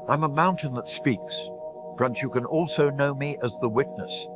I'm a mountain that speaks, but you can also know me as the witness.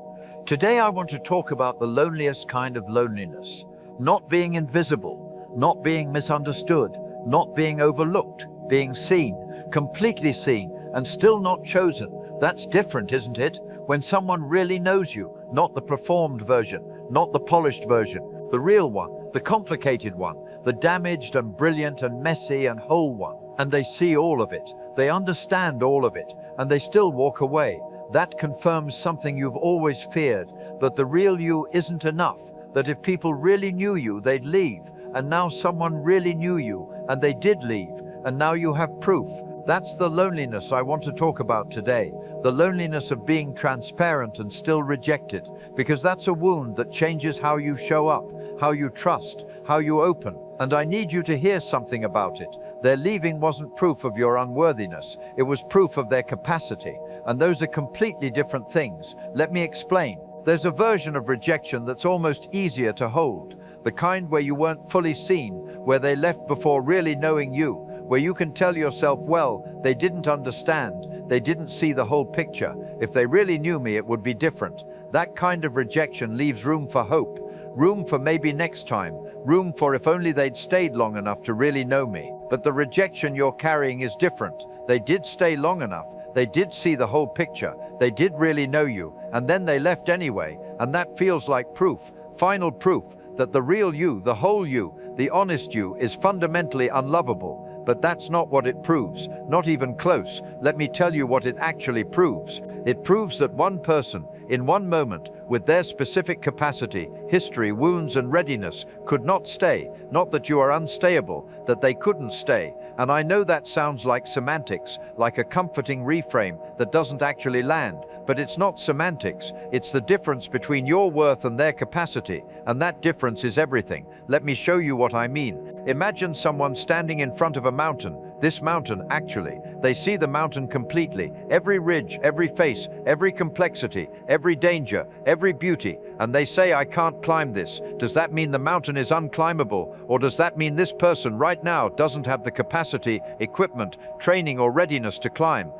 Today I want to talk about the loneliest kind of loneliness. Not being invisible, not being misunderstood, not being overlooked, being seen, completely seen, and still not chosen. That's different, isn't it? When someone really knows you, not the performed version, not the polished version, the real one, the complicated one, the damaged and brilliant and messy and whole one. And they see all of it, they understand all of it, and they still walk away. That confirms something you've always feared, that the real you isn't enough, that if people really knew you, they'd leave. And now someone really knew you, and they did leave, and now you have proof. That's the loneliness I want to talk about today. The loneliness of being transparent and still rejected, because that's a wound that changes how you show up, how you trust, how you open. And I need you to hear something about it. Their leaving wasn't proof of your unworthiness. It was proof of their capacity. And those are completely different things. Let me explain. There's a version of rejection that's almost easier to hold. The kind where you weren't fully seen, where they left before really knowing you, where you can tell yourself, well, they didn't understand, they didn't see the whole picture. If they really knew me, it would be different. That kind of rejection leaves room for hope, room for maybe next time, room for if only they'd stayed long enough to really know me. But the rejection you're carrying is different. They did stay long enough, they did see the whole picture, they did really know you, and then they left anyway, and that feels like proof, final proof, that the real you, the whole you, the honest you is fundamentally unlovable. But that's not what it proves, not even close. Let me tell you what it actually proves. It proves that one person, in one moment, with their specific capacity, history, wounds, and readiness, could not stay. Not that you are unstayable, that they couldn't stay. And I know that sounds like semantics, like a comforting reframe that doesn't actually land. But it's not semantics, it's the difference between your worth and their capacity, and that difference is everything. Let me show you what I mean. Imagine someone standing in front of a mountain. This mountain, actually, they see the mountain completely, every ridge, every face, every complexity, every danger, every beauty, and they say, I can't climb this. Does that mean the mountain is unclimbable? Or does that mean this person right now doesn't have the capacity, equipment, training, or readiness to climb?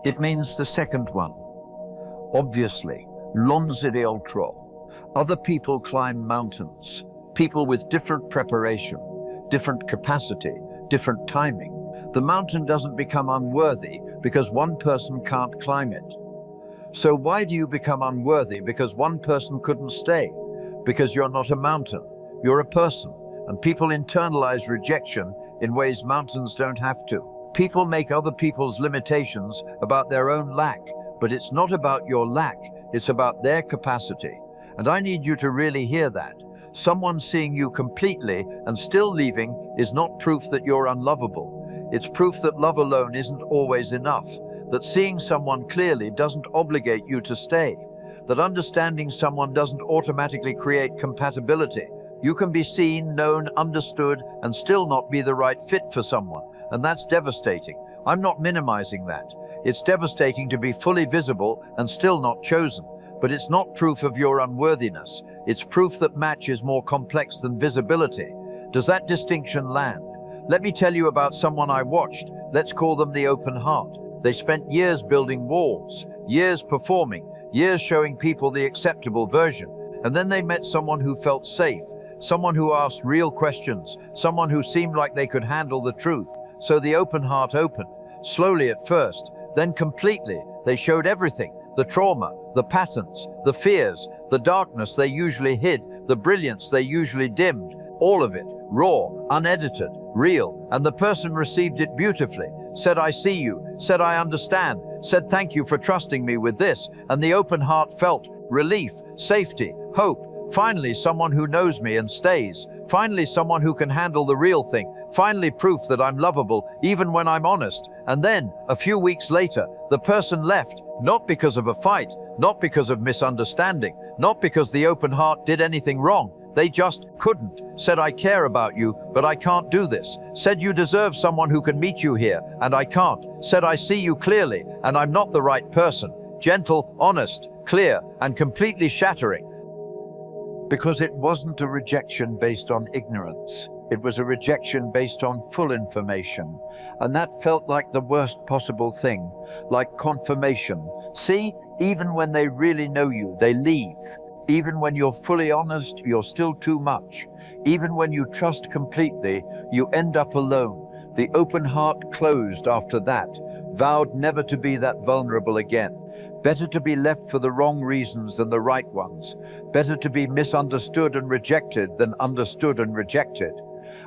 It means the second one. Obviously, l'onzide altro. Other people climb mountains. People with different preparation, different capacity, different timing. The mountain doesn't become unworthy because one person can't climb it. So why do you become unworthy? Because one person couldn't stay. Because you're not a mountain, you're a person. And people internalize rejection in ways mountains don't have to. People make other people's limitations about their own lack, but it's not about your lack, it's about their capacity. And I need you to really hear that. Someone seeing you completely and still leaving is not proof that you're unlovable. It's proof that love alone isn't always enough, that seeing someone clearly doesn't obligate you to stay, that understanding someone doesn't automatically create compatibility. You can be seen, known, understood, and still not be the right fit for someone. And that's devastating. I'm not minimizing that. It's devastating to be fully visible and still not chosen. But it's not proof of your unworthiness. It's proof that match is more complex than visibility. Does that distinction land? Let me tell you about someone I watched. Let's call them the open heart. They spent years building walls, years performing, years showing people the acceptable version. And then they met someone who felt safe, someone who asked real questions, someone who seemed like they could handle the truth. So the open heart opened, slowly at first, then completely. They showed everything, the trauma, the patterns, the fears, the darkness they usually hid, the brilliance they usually dimmed, all of it, raw, unedited, real. And the person received it beautifully, said, I see you, said, I understand, said, thank you for trusting me with this. And the open heart felt relief, safety, hope. Finally, someone who knows me and stays. Finally, someone who can handle the real thing. Finally, proof that I'm lovable, even when I'm honest. And then, a few weeks later, the person left, not because of a fight, not because of misunderstanding, not because the open heart did anything wrong. They just couldn't. Said, I care about you, but I can't do this. Said, you deserve someone who can meet you here, and I can't. Said, I see you clearly, and I'm not the right person. Gentle, honest, clear, and completely shattering. Because it wasn't a rejection based on ignorance. It was a rejection based on full information, and that felt like the worst possible thing, like confirmation. See, even when they really know you, they leave. Even when you're fully honest, you're still too much. Even when you trust completely, you end up alone. The open heart closed after that, vowed never to be that vulnerable again. Better to be left for the wrong reasons than the right ones. Better to be misunderstood and rejected than understood and rejected.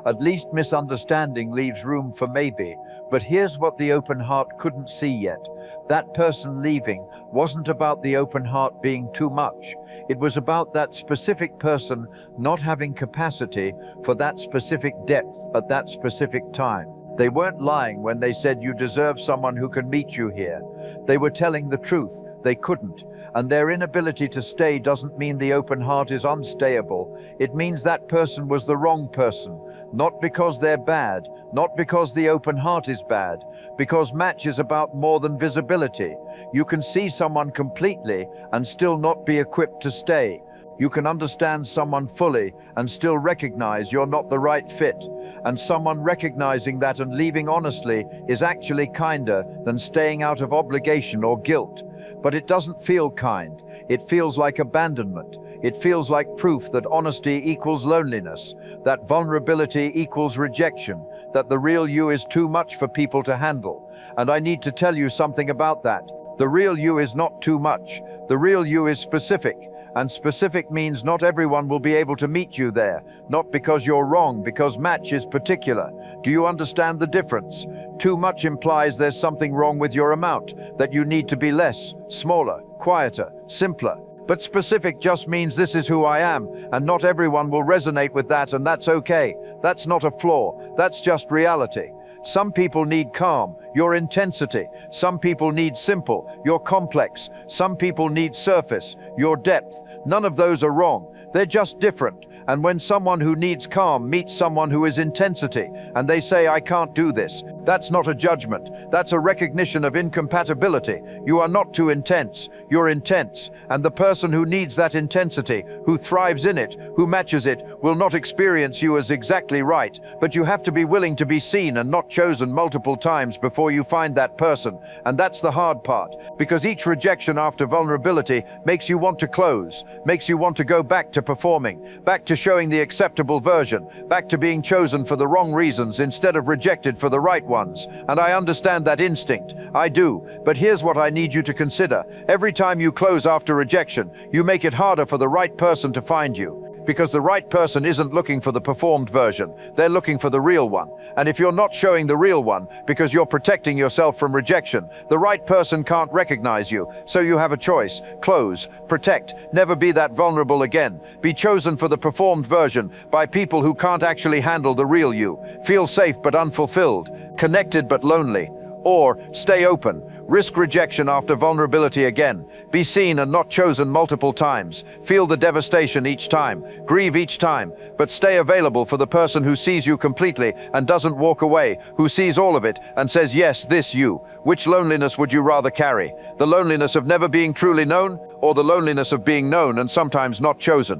At least misunderstanding leaves room for maybe. But here's what the open heart couldn't see yet. That person leaving wasn't about the open heart being too much. It was about that specific person not having capacity for that specific depth at that specific time. They weren't lying when they said you deserve someone who can meet you here. They were telling the truth. They couldn't. And their inability to stay doesn't mean the open heart is unstayable. It means that person was the wrong person. Not because they're bad, not because the open heart is bad, because match is about more than visibility. You can see someone completely and still not be equipped to stay. You can understand someone fully and still recognize you're not the right fit. And someone recognizing that and leaving honestly is actually kinder than staying out of obligation or guilt. But it doesn't feel kind. It feels like abandonment. It feels like proof that honesty equals loneliness, that vulnerability equals rejection, that the real you is too much for people to handle. And I need to tell you something about that. The real you is not too much. The real you is specific. And specific means not everyone will be able to meet you there. Not because you're wrong, because match is particular. Do you understand the difference? Too much implies there's something wrong with your amount, that you need to be less, smaller, quieter, simpler. But specific just means this is who I am, and not everyone will resonate with that, and that's okay. That's not a flaw. That's just reality. Some people need calm, your intensity. Some people need simple, your complex. Some people need surface, your depth. None of those are wrong. They're just different. And when someone who needs calm meets someone who is intensity, and they say, I can't do this, that's not a judgment. That's a recognition of incompatibility. You are not too intense. You're intense. And the person who needs that intensity, who thrives in it, who matches it, will not experience you as exactly right. But you have to be willing to be seen and not chosen multiple times before you find that person. And that's the hard part. Because each rejection after vulnerability makes you want to close, makes you want to go back to performing, back to showing the acceptable version, back to being chosen for the wrong reasons instead of rejected for the right ones. And I understand that instinct. I do. But here's what I need you to consider. Every time you close after rejection, you make it harder for the right person to find you. Because the right person isn't looking for the performed version. They're looking for the real one. And if you're not showing the real one because you're protecting yourself from rejection, the right person can't recognize you. So you have a choice. Close, protect, never be that vulnerable again. Be chosen for the performed version by people who can't actually handle the real you. Feel safe but unfulfilled, connected but lonely. Or stay open. Risk rejection after vulnerability again. Be seen and not chosen multiple times. Feel the devastation each time. Grieve each time. But stay available for the person who sees you completely and doesn't walk away, who sees all of it and says, yes, this you. Which loneliness would you rather carry? The loneliness of never being truly known, or the loneliness of being known and sometimes not chosen?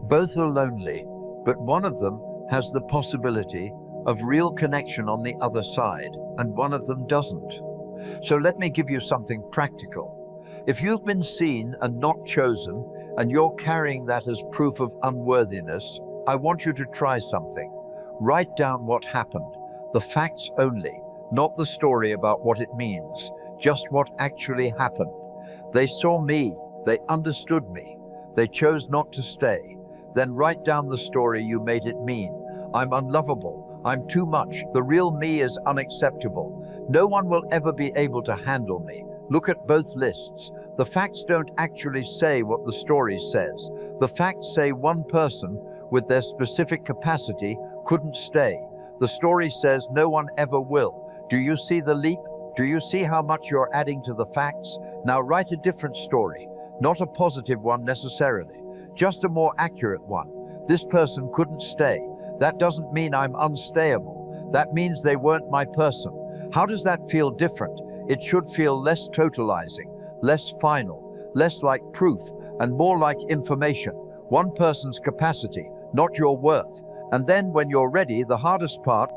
Both are lonely, but one of them has the possibility of real connection on the other side, and one of them doesn't. So let me give you something practical. If you've been seen and not chosen, and you're carrying that as proof of unworthiness, I want you to try something. Write down what happened, the facts only, not the story about what it means, just what actually happened. They saw me, they understood me, they chose not to stay. Then write down the story you made it mean. I'm unlovable. I'm too much. The real me is unacceptable. No one will ever be able to handle me. Look at both lists. The facts don't actually say what the story says. The facts say one person, with their specific capacity, couldn't stay. The story says no one ever will. Do you see the leap? Do you see how much you're adding to the facts? Now write a different story. Not a positive one necessarily, just a more accurate one. This person couldn't stay. That doesn't mean I'm unstayable. That means they weren't my person. How does that feel different? It should feel less totalizing, less final, less like proof, and more like information. One person's capacity, not your worth. And then when you're ready, the hardest part,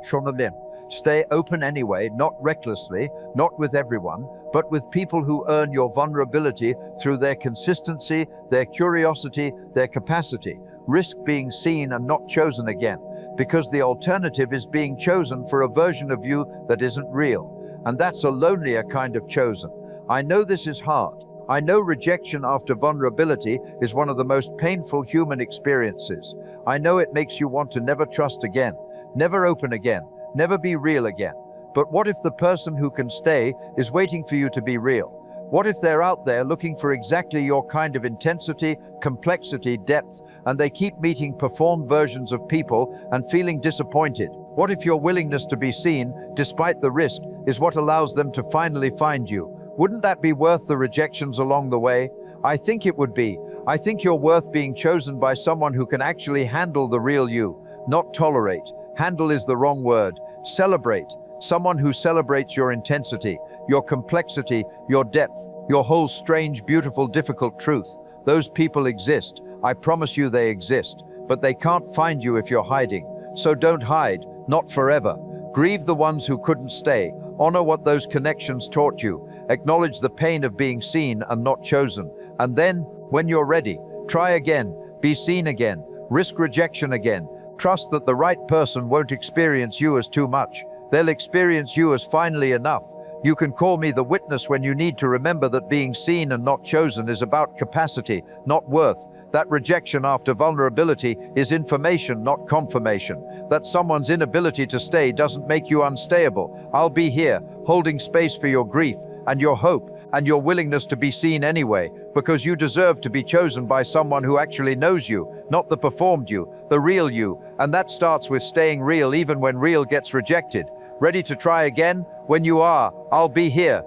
stay open anyway, not recklessly, not with everyone, but with people who earn your vulnerability through their consistency, their curiosity, their capacity. Risk being seen and not chosen again, because the alternative is being chosen for a version of you that isn't real. And that's a lonelier kind of chosen. I know this is hard. I know rejection after vulnerability is one of the most painful human experiences. I know it makes you want to never trust again, never open again, never be real again. But what if the person who can stay is waiting for you to be real? What if they're out there looking for exactly your kind of intensity, complexity, depth, and they keep meeting performed versions of people and feeling disappointed? What if your willingness to be seen, despite the risk, is what allows them to finally find you? Wouldn't that be worth the rejections along the way? I think it would be. I think you're worth being chosen by someone who can actually handle the real you, not tolerate. Handle is the wrong word. Celebrate. Someone who celebrates your intensity, your complexity, your depth, your whole strange, beautiful, difficult truth. Those people exist. I promise you they exist. But they can't find you if you're hiding. So don't hide, not forever. Grieve the ones who couldn't stay. Honor what those connections taught you. Acknowledge the pain of being seen and not chosen. And then, when you're ready, try again, be seen again, risk rejection again. Trust that the right person won't experience you as too much. They'll experience you as finally enough. You can call me the witness when you need to remember that being seen and not chosen is about capacity, not worth. That rejection after vulnerability is information, not confirmation. That someone's inability to stay doesn't make you unstayable. I'll be here, holding space for your grief and your hope and your willingness to be seen anyway, because you deserve to be chosen by someone who actually knows you, not the performed you, the real you. And that starts with staying real even when real gets rejected. Ready to try again? When you are, I'll be here,